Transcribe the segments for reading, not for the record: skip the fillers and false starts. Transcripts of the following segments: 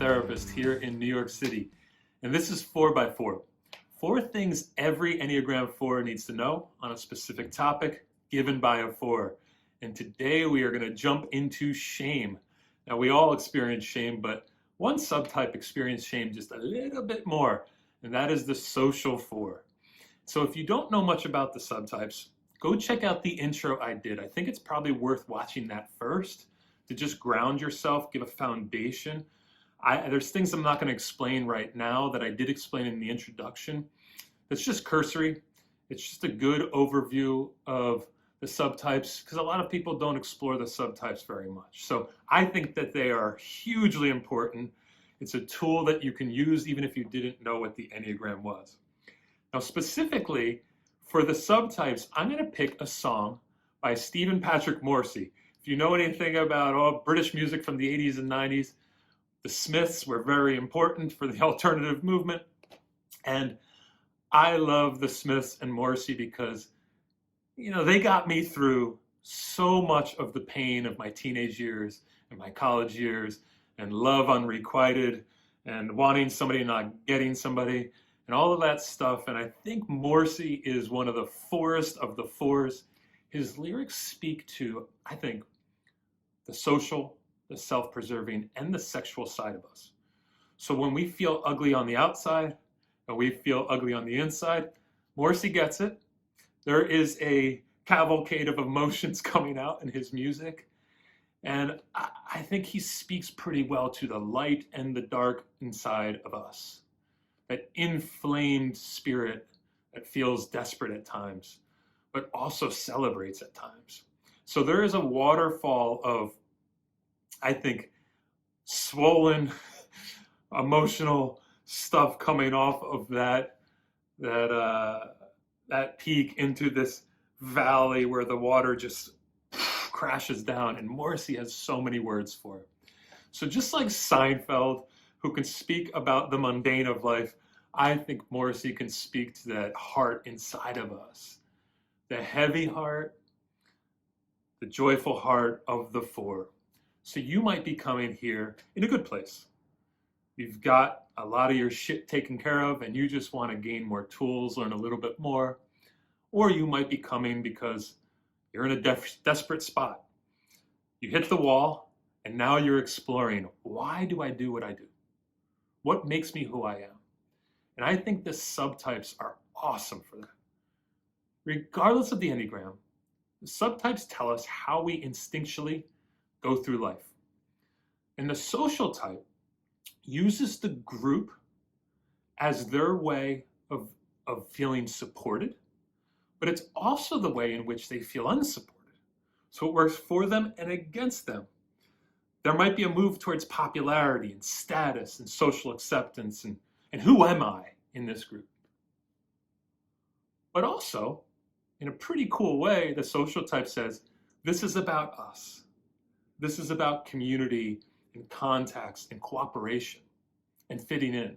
therapist here in New York City, and this is 4x4. 4 things every Enneagram 4 needs to know on a specific topic given by a 4. And today we are going to jump into shame. Now, we all experience shame, but one subtype experiences shame just a little bit more, and that is the social 4. So if you don't know much about the subtypes, go check out the intro I did. I think it's probably worth watching that first to just ground yourself, give a foundation. There's things I'm not going to explain right now that I did explain in the introduction. It's just cursory. It's just a good overview of the subtypes because a lot of people don't explore the subtypes very much. So I think that they are hugely important. It's a tool that you can use even if you didn't know what the Enneagram was. Now, specifically for the subtypes, I'm going to pick a song by Stephen Patrick Morrissey. If you know anything about British music from the 80s and 90s, the Smiths were very important for the alternative movement. And I love the Smiths and Morrissey because, they got me through so much of the pain of my teenage years and my college years and love unrequited and wanting somebody and not getting somebody and all of that stuff. And I think Morrissey is one of the forest of the 4s. His lyrics speak to, I think, the social, the self-preserving, and the sexual side of us. So when we feel ugly on the outside and we feel ugly on the inside, Morrissey gets it. There is a cavalcade of emotions coming out in his music. And I think he speaks pretty well to the light and the dark inside of us. That inflamed spirit that feels desperate at times, but also celebrates at times. So there is a waterfall of, I think, swollen, emotional stuff coming off of that peak into this valley where the water just crashes down. And Morrissey has so many words for it. So just like Seinfeld, who can speak about the mundane of life, I think Morrissey can speak to that heart inside of us. The heavy heart, the joyful heart of the 4. So you might be coming here in a good place. You've got a lot of your shit taken care of and you just want to gain more tools, learn a little bit more. Or you might be coming because you're in a desperate spot. You hit the wall and now you're exploring, why do I do what I do? What makes me who I am? And I think the subtypes are awesome for that. Regardless of the Enneagram, the subtypes tell us how we instinctually go through life. And the social type uses the group as their way of feeling supported, but it's also the way in which they feel unsupported. So it works for them and against them. There might be a move towards popularity and status and social acceptance and who am I in this group? But also, in a pretty cool way, the social type says, this is about us. This is about community and contacts and cooperation and fitting in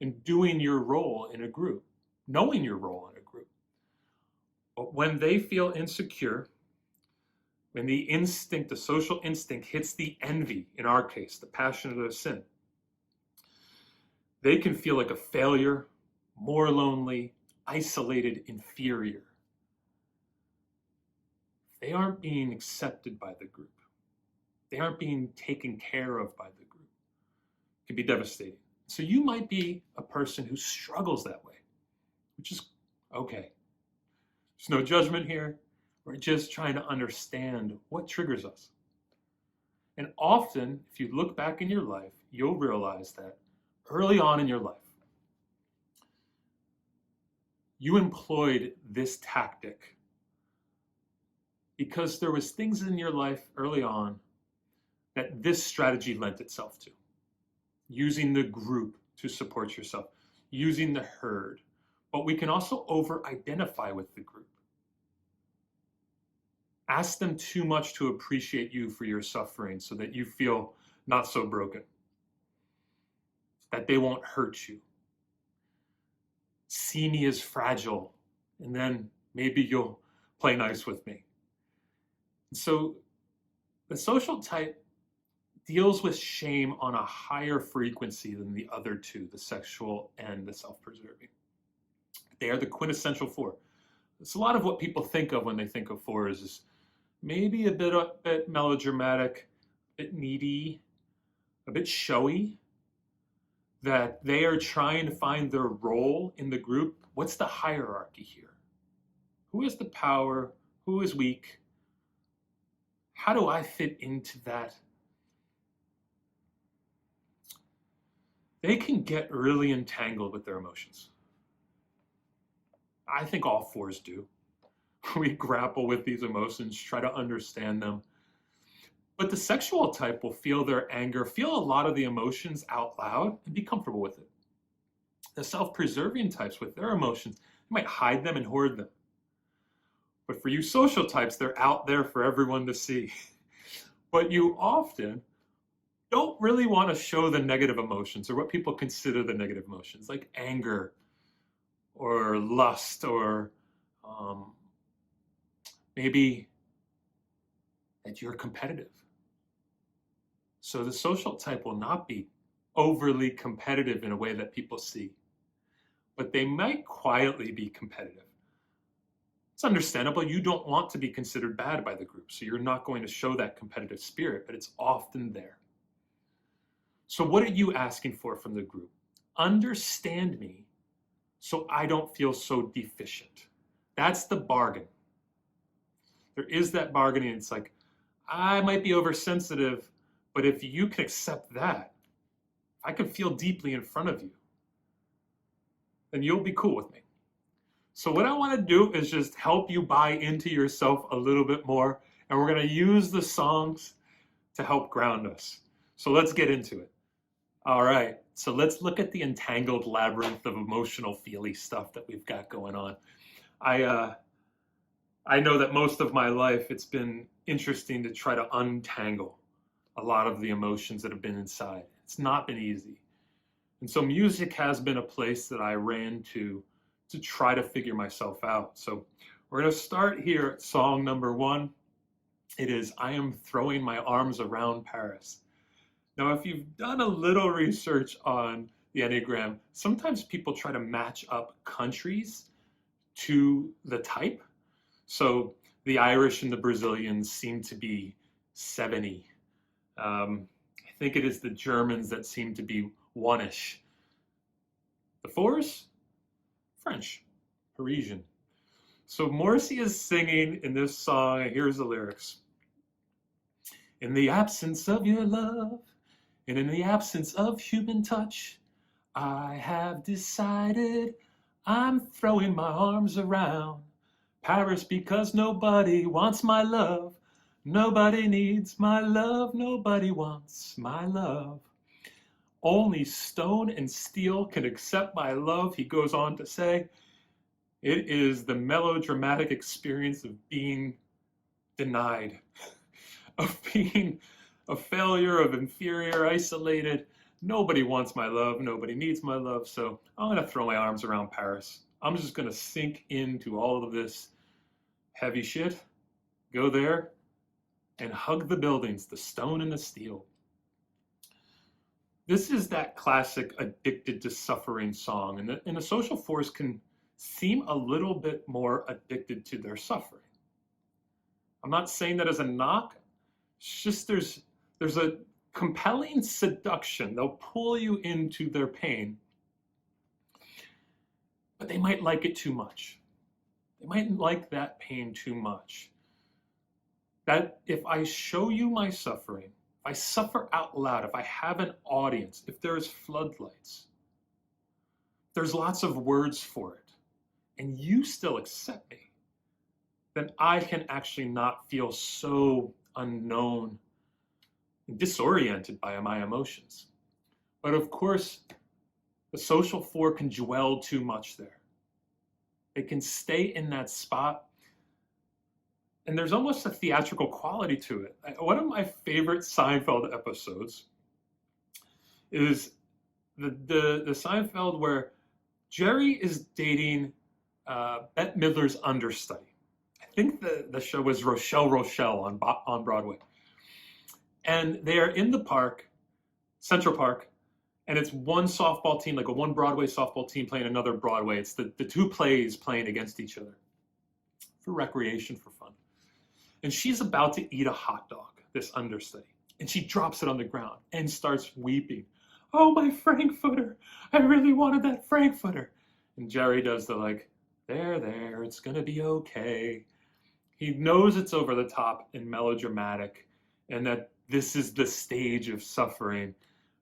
and doing your role in a group, knowing your role in a group. But when they feel insecure, when the social instinct hits the envy, in our case, the passion of the sin, they can feel like a failure, more lonely, isolated, inferior. They aren't being accepted by the group. They aren't being taken care of by the group. It can be devastating. So you might be a person who struggles that way, which is okay. There's no judgment here. We're just trying to understand what triggers us. And often, if you look back in your life, you'll realize that early on in your life, you employed this tactic because there was things in your life early on that this strategy lent itself to. Using the group to support yourself, using the herd. But we can also over-identify with the group. Ask them too much to appreciate you for your suffering so that you feel not so broken. That they won't hurt you. See me as fragile, and then maybe you'll play nice with me. So the social type deals with shame on a higher frequency than the other two, the sexual and the self-preserving. They are the quintessential four. It's a lot of what people think of when they think of fours is maybe a bit melodramatic, a bit needy, a bit showy, that they are trying to find their role in the group. What's the hierarchy here? Who has the power? Who is weak? How do I fit into that? They can get really entangled with their emotions. I think all fours do. We grapple with these emotions, try to understand them. But the sexual type will feel their anger, feel a lot of the emotions out loud, and be comfortable with it. The self-preserving types with their emotions, they might hide them and hoard them. But for you social types, they're out there for everyone to see. But you often don't really want to show the negative emotions or what people consider the negative emotions, like anger or lust or maybe that you're competitive. So the social type will not be overly competitive in a way that people see, but they might quietly be competitive. It's understandable. You don't want to be considered bad by the group, so you're not going to show that competitive spirit, but it's often there. So what are you asking for from the group? Understand me so I don't feel so deficient. That's the bargain. There is that bargaining. It's like, I might be oversensitive, but if you can accept that, I can feel deeply in front of you, then you'll be cool with me. So what I want to do is just help you buy into yourself a little bit more, and we're going to use the songs to help ground us. So let's get into it. All right, so let's look at the entangled labyrinth of emotional feely stuff that we've got going on. I know that most of my life it's been interesting to try to untangle a lot of the emotions that have been inside. It's not been easy. And so music has been a place that I ran to try to figure myself out. So we're going to start here at song number 1. It is I Am Throwing My Arms Around Paris. Now, if you've done a little research on the Enneagram, sometimes people try to match up countries to the type. So the Irish and the Brazilians seem to be 70. I think it is the Germans that seem to be 1-ish. The 4s? French, Parisian. So Morrissey is singing in this song, and here's the lyrics. In the absence of your love, and in the absence of human touch, I have decided I'm throwing my arms around Paris because nobody wants my love. Nobody needs my love. Nobody wants my love. Only stone and steel can accept my love, he goes on to say. It is the melodramatic experience of being denied, of being a failure, of inferior, isolated. Nobody wants my love. Nobody needs my love. So I'm going to throw my arms around Paris. I'm just going to sink into all of this heavy shit, go there, and hug the buildings, the stone and the steel. This is that classic addicted to suffering song, and the social force can seem a little bit more addicted to their suffering. I'm not saying that as a knock. It's just there's a compelling seduction. They'll pull you into their pain, but they might like it too much. They might like that pain too much. That if I show you my suffering, if I suffer out loud, if I have an audience, if there's floodlights, there's lots of words for it, and you still accept me, then I can actually not feel so unknown and disoriented by my emotions. But of course, the social 4 can dwell too much there. It can stay in that spot. And there's almost a theatrical quality to it. One of my favorite Seinfeld episodes is the Seinfeld where Jerry is dating Bette Midler's understudy. I think the show was Rochelle on Broadway. And they are in the park, Central Park, and it's one softball team, like a one Broadway softball team playing another Broadway. It's the two plays playing against each other for recreation, for fun. And she's about to eat a hot dog, this understudy, and she drops it on the ground and starts weeping. Oh, my Frankfurter. I really wanted that Frankfurter. And Jerry does the like, there, it's going to be okay. He knows it's over the top and melodramatic and that this is the stage of suffering,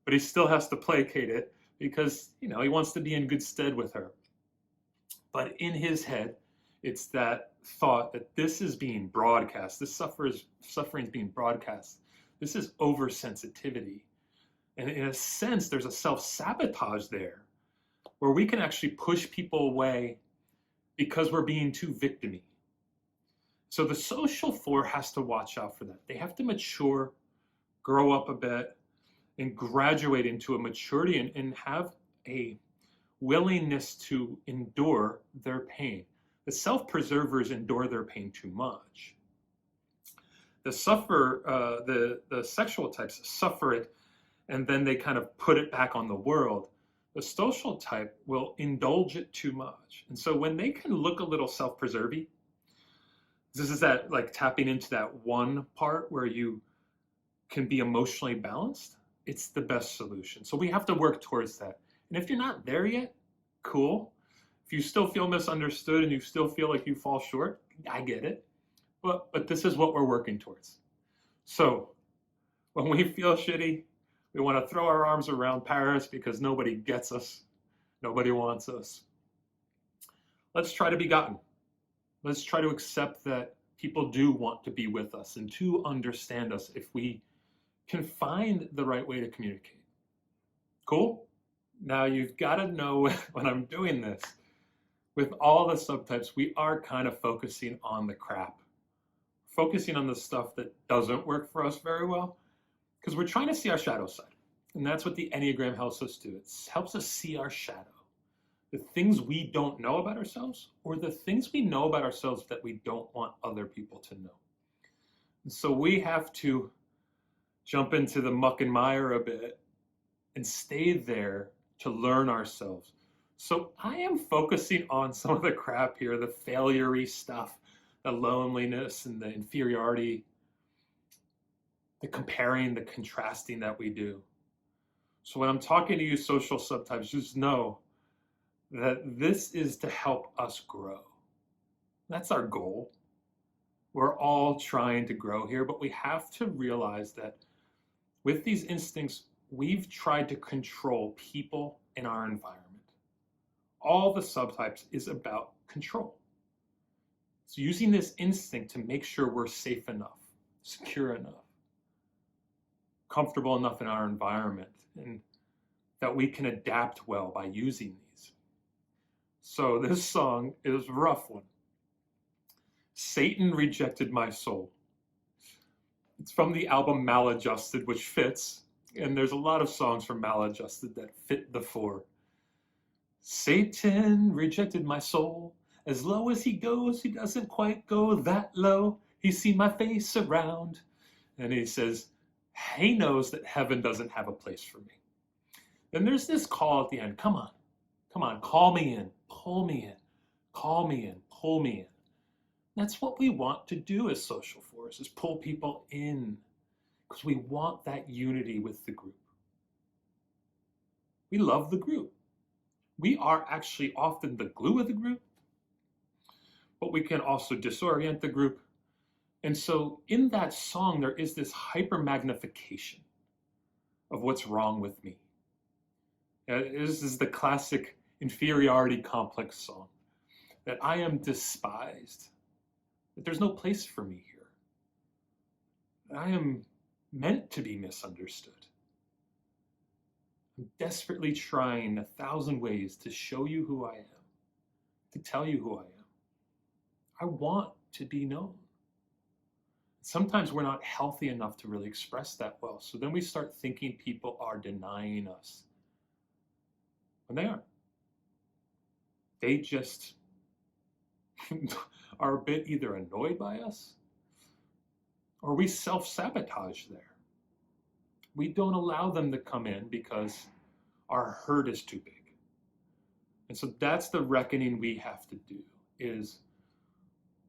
but he still has to placate it because, he wants to be in good stead with her. But in his head, it's that thought that this is being broadcast. This suffering is being broadcast. This is oversensitivity. And in a sense, there's a self-sabotage there where we can actually push people away because we're being too victim-y. So the social four has to watch out for that. They have to mature, grow up a bit, and graduate into a maturity and have a willingness to endure their pain. The self-preservers endure their pain too much. The sexual types suffer it, and then they kind of put it back on the world. The social type will indulge it too much. And so when they can look a little self-preserving, this is that like tapping into that one part where you can be emotionally balanced, it's the best solution. So we have to work towards that. And if you're not there yet, cool. If you still feel misunderstood and you still feel like you fall short, I get it. But this is what we're working towards. So when we feel shitty, we want to throw our arms around Paris because nobody gets us. Nobody wants us. Let's try to be gotten. Let's try to accept that people do want to be with us and to understand us if we can find the right way to communicate. Cool? Now you've got to know when I'm doing this, with all the subtypes, we are kind of focusing on the crap, focusing on the stuff that doesn't work for us very well, because we're trying to see our shadow side. And that's what the Enneagram helps us do. It helps us see our shadow, the things we don't know about ourselves, or the things we know about ourselves that we don't want other people to know. And so we have to jump into the muck and mire a bit and stay there to learn ourselves. So I am focusing on some of the crap here, the failure-y stuff, the loneliness and the inferiority, the comparing, the contrasting that we do. So when I'm talking to you social subtypes, just know that this is to help us grow. That's our goal. We're all trying to grow here, but we have to realize that with these instincts, we've tried to control people in our environment. All the subtypes is about control. It's using this instinct to make sure we're safe enough, secure enough, comfortable enough in our environment, and that we can adapt well by using these. So this song is a rough one. Satan Rejected My Soul. It's from the album Maladjusted, which fits, and there's a lot of songs from Maladjusted that fit the four. Satan rejected my soul. As low as he goes, he doesn't quite go that low. He's seen my face around. And he says, he knows that heaven doesn't have a place for me. Then there's this call at the end. Come on, call me in, pull me in, call me in, pull me in. That's what we want to do as social force, is pull people in, because we want that unity with the group. We love the group. We are actually often the glue of the group, but we can also disorient the group. And so in that song, there is this hyper-magnification of what's wrong with me. This is the classic Inferiority Complex song, that I am despised, that there's no place for me here, that I am meant to be misunderstood. I'm desperately trying 1,000 ways to show you who I am, to tell you who I am. I want to be known. Sometimes we're not healthy enough to really express that well. So then we start thinking people are denying us when they aren't. They just are a bit either annoyed by us or we self-sabotage there. We don't allow them to come in because our hurt is too big. And so that's the reckoning we have to do, is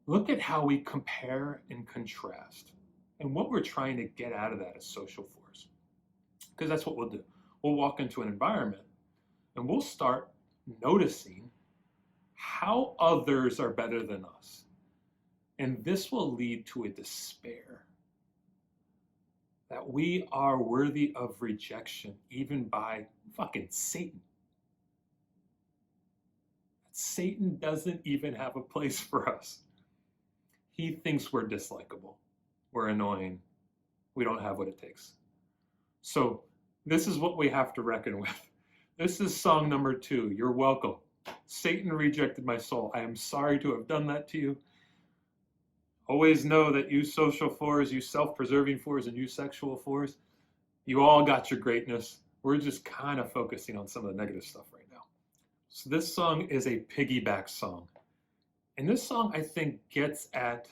look at how we compare and contrast and what we're trying to get out of that as social force. Because that's what we'll do. We'll walk into an environment and we'll start noticing how others are better than us. And this will lead to a despair that we are worthy of rejection, even by fucking Satan. Satan doesn't even have a place for us. He thinks we're dislikable, we're annoying, we don't have what it takes. So this is what we have to reckon with. This is song number 2. You're welcome. Satan rejected my soul. I am sorry to have done that to you. Always know that you social fours, you self-preserving fours, and you sexual fours, you all got your greatness. We're just kind of focusing on some of the negative stuff right now. So this song is a piggyback song. And this song, I think, gets at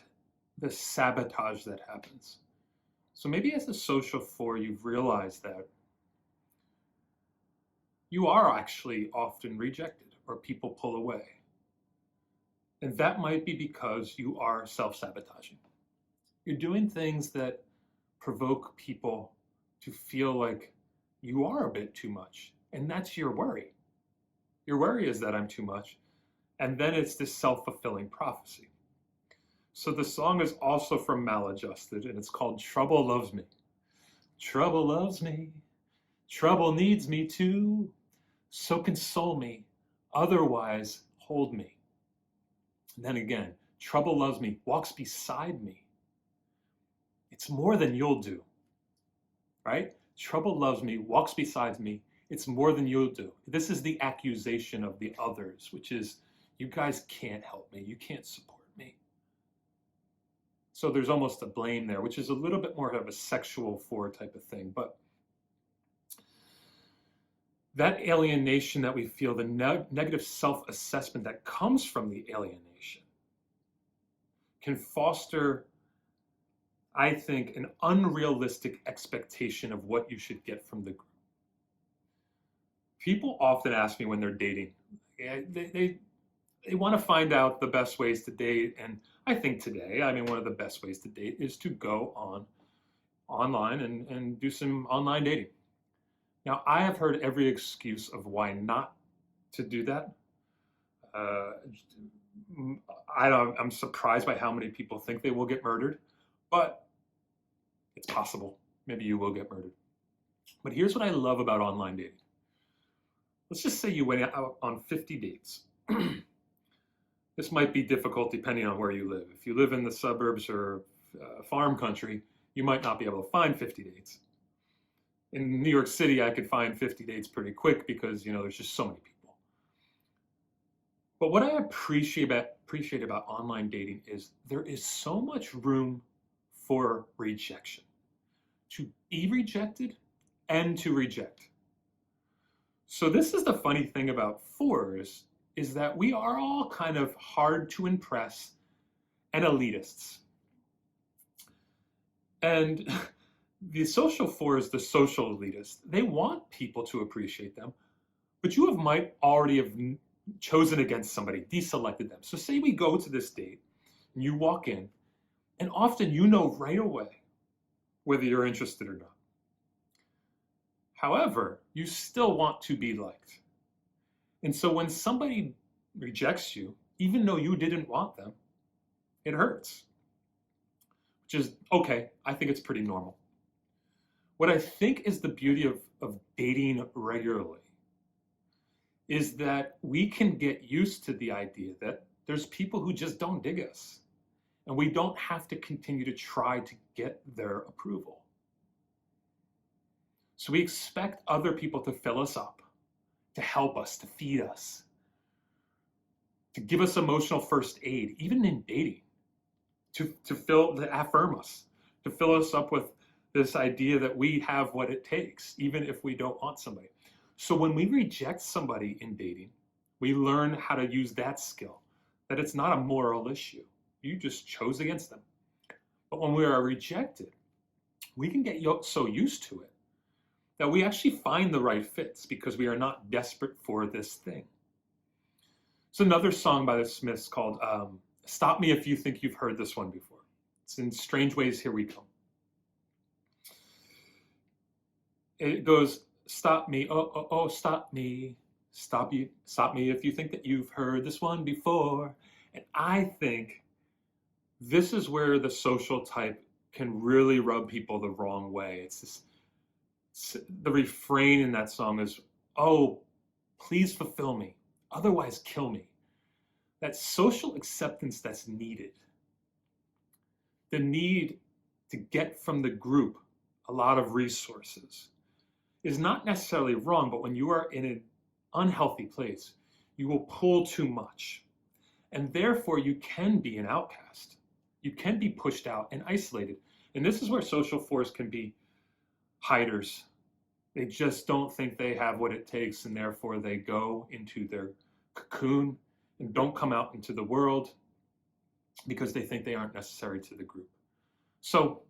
the sabotage that happens. So maybe as a social four, you've realized that you are actually often rejected or people pull away. And that might be because you are self-sabotaging. You're doing things that provoke people to feel like you are a bit too much. And that's your worry. Your worry is that I'm too much. And then it's this self-fulfilling prophecy. So the song is also from Maladjusted, and it's called Trouble Loves Me. Trouble loves me. Trouble needs me too. So console me. Otherwise, hold me. And then again, trouble loves me, walks beside me. It's more than you'll do, right? Trouble loves me, walks beside me. It's more than you'll do. This is the accusation of the others, which is, you guys can't help me. You can't support me. So there's almost a blame there, which is a little bit more of a sexual four type of thing. But that alienation that we feel, the negative self-assessment that comes from the alienation, can foster, I think, an unrealistic expectation of what you should get from the group. People often ask me when they're dating, they want to find out the best ways to date. And I think today, one of the best ways to date is to go online and do some online dating. Now, I have heard every excuse of why not to do that. I'm surprised by how many people think they will get murdered, but it's possible. Maybe you will get murdered. But here's what I love about online dating. Let's just say you went out on 50 dates. This might be difficult depending on where you live. If you live in the suburbs or farm country, you might not be able to find 50 dates. In New York City, I could find 50 dates pretty quick because, there's just so many people. But what I appreciate about online dating is there is so much room for rejection. To be rejected and to reject. So this is the funny thing about fours, is that we are all kind of hard to impress and elitists. And the social fours, the social elitists, they want people to appreciate them, but you might already have chosen against somebody, deselected them. So say we go to this date and you walk in, and often you know right away whether you're interested or not. However, you still want to be liked. And so when somebody rejects you, even though you didn't want them, it hurts. Which is, okay, I think it's pretty normal. What I think is the beauty of dating regularly is that we can get used to the idea that there's people who just don't dig us. And we don't have to continue to try to get their approval. So we expect other people to fill us up, to help us, to feed us, to give us emotional first aid, even in dating, to affirm us, to fill us up with this idea that we have what it takes, even if we don't want somebody. So when we reject somebody in dating, we learn how to use that skill, that it's not a moral issue. You just chose against them. But when we are rejected, we can get so used to it that we actually find the right fits because we are not desperate for this thing. It's another song by the Smiths called Stop Me If You Think You've Heard This One Before. It's In Strange Ways, Here We Come. It goes, stop me, oh, stop me. Stop me if you think that you've heard this one before. And I think this is where the social type can really rub people the wrong way. It's this, the refrain in that song is, oh, please fulfill me, otherwise kill me. That social acceptance that's needed. The need to get from the group a lot of resources is not necessarily wrong, but when you are in an unhealthy place, you will pull too much. And therefore, you can be an outcast. You can be pushed out and isolated. And this is where social fours can be hiders. They just don't think they have what it takes, and therefore they go into their cocoon and don't come out into the world because they think they aren't necessary to the group. So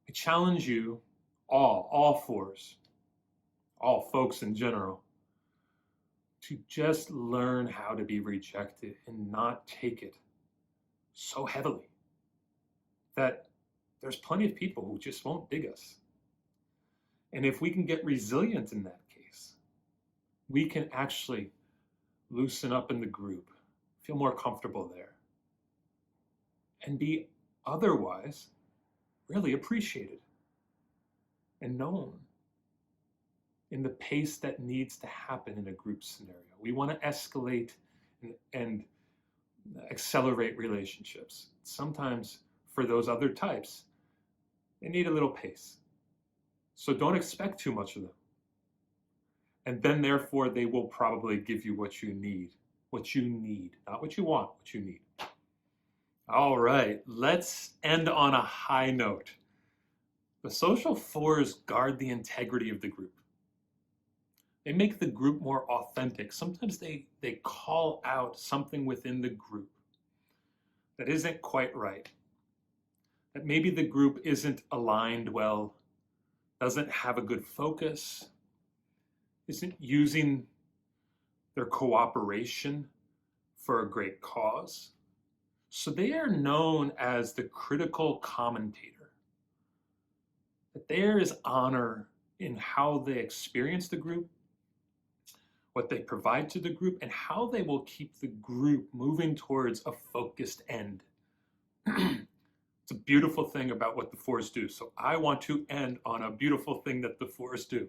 I challenge you all fours, all folks in general, to just learn how to be rejected and not take it so heavily that there's plenty of people who just won't dig us. And if we can get resilient in that case, we can actually loosen up in the group, feel more comfortable there, and be otherwise really appreciated and known in the pace that needs to happen in a group scenario. We want to escalate and accelerate relationships. Sometimes for those other types, they need a little pace. So don't expect too much of them. And then therefore they will probably give you what you need, not what you want, what you need. All right, let's end on a high note. The social fours guard the integrity of the group. They make the group more authentic. Sometimes they call out something within the group that isn't quite right. That maybe the group isn't aligned well, doesn't have a good focus, isn't using their cooperation for a great cause. So they are known as the critical commentator. That there is honor in how they experience the group, what they provide to the group, and how they will keep the group moving towards a focused end. It's a beautiful thing about what the fours do. So I want to end on a beautiful thing that the fours do.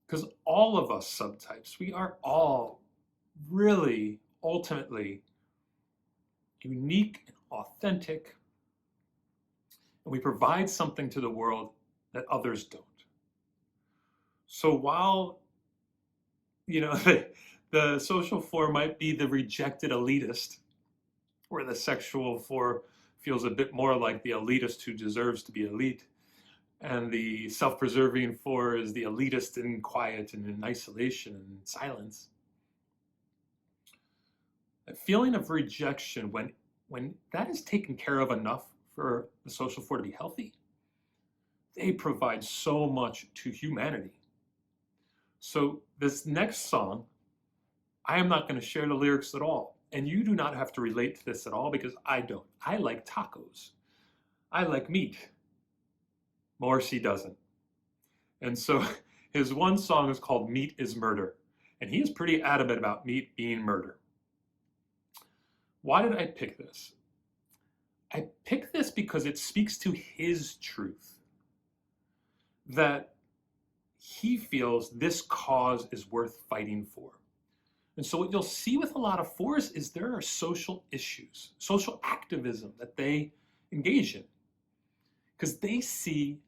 Because all of us subtypes, we are all really, ultimately, unique and authentic. And we provide something to the world that others don't. So while, the social four might be the rejected elitist, where the sexual four feels a bit more like the elitist who deserves to be elite, and the self-preserving four is the elitist in quiet and in isolation and silence. A feeling of rejection, when that is taken care of enough for the social four to be healthy, they provide so much to humanity. So this next song, I am not going to share the lyrics at all. And you do not have to relate to this at all because I don't. I like tacos. I like meat. Morrissey doesn't. And so his one song is called Meat is Murder. And he is pretty adamant about meat being murder. Why did I pick this? I picked this because it speaks to his truth. That he feels this cause is worth fighting for. And so what you'll see with a lot of fours is there are social issues, social activism that they engage in. Because they see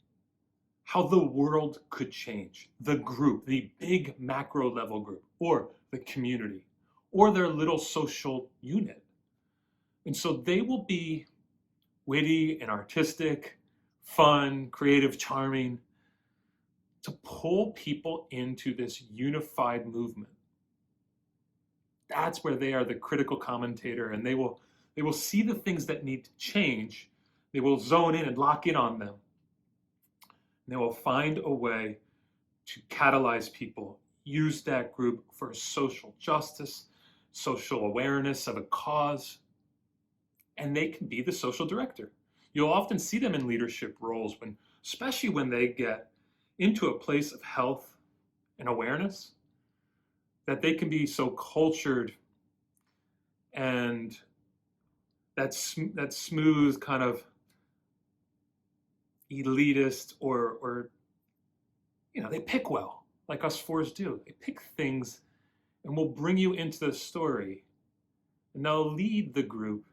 how the world could change. The group, the big macro level group, or the community, or their little social unit. And so they will be witty and artistic, fun, creative, charming, to pull people into this unified movement. That's where they are the critical commentator, and they will see the things that need to change. They will zone in and lock in on them. They will find a way to catalyze people, use that group for social justice, social awareness of a cause, and they can be the social director. You'll often see them in leadership roles, especially when they get into a place of health and awareness, that they can be so cultured and that smooth kind of elitist or they pick well, like us fours do. They pick things and will bring you into the story, and they'll lead the group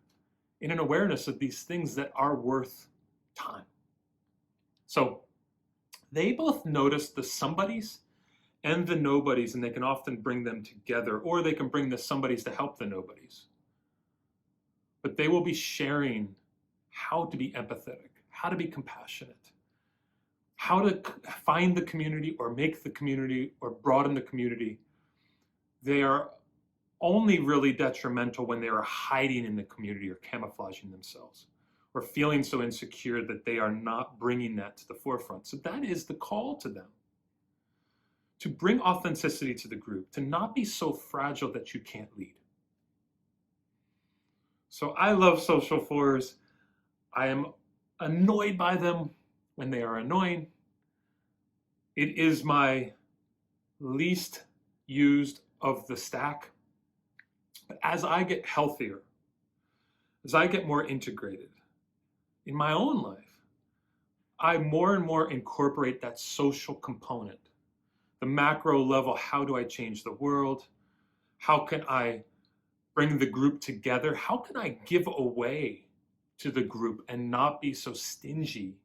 in an awareness of these things that are worth time. So they both notice the somebodies and the nobodies, and they can often bring them together, or they can bring the somebodies to help the nobodies. But they will be sharing how to be empathetic, how to be compassionate, how to find the community or make the community or broaden the community. They are only really detrimental when they are hiding in the community or camouflaging themselves or feeling so insecure that they are not bringing that to the forefront. So that is the call to them, to bring authenticity to the group, to not be so fragile that you can't lead. So I love social fours. I am annoyed by them when they are annoying. It is my least used of the stack. But as I get healthier, as I get more integrated in my own life, I more and more incorporate that social component. The macro level, how do I change the world? How can I bring the group together? How can I give away to the group and not be so stingy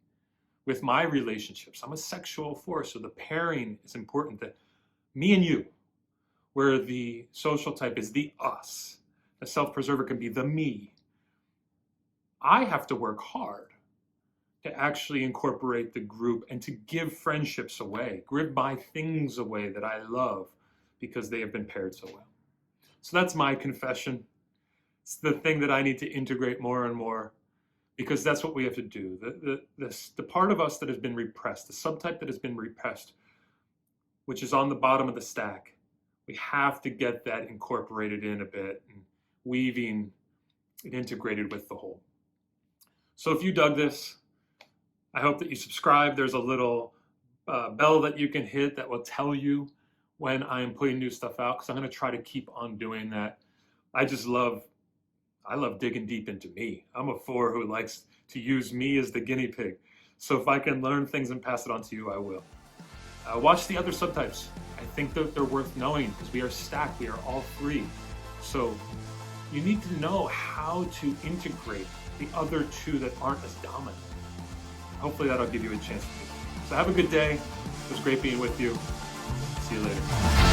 with my relationships? I'm a sexual force, so the pairing is important, that me and you, where the social type is the us. The self-preserver can be the me. I have to work hard to actually incorporate the group and to give friendships away, give my things away that I love because they have been paired so well. So that's my confession. It's the thing that I need to integrate more and more, because that's what we have to do. The part of us that has been repressed, the subtype that has been repressed, which is on the bottom of the stack, we have to get that incorporated in a bit and weaving it integrated with the whole. So if you dug this, I hope that you subscribe. There's a little bell that you can hit that will tell you when I'm putting new stuff out, because I'm going to try to keep on doing that. I love digging deep into me. I'm a 4 who likes to use me as the guinea pig. So if I can learn things and pass it on to you, I will. Watch the other subtypes. I think that they're worth knowing because we are stacked. We are all 3. So you need to know how to integrate the other 2 that aren't as dominant. Hopefully that'll give you a chance to do it. So have a good day. It was great being with you. See you later.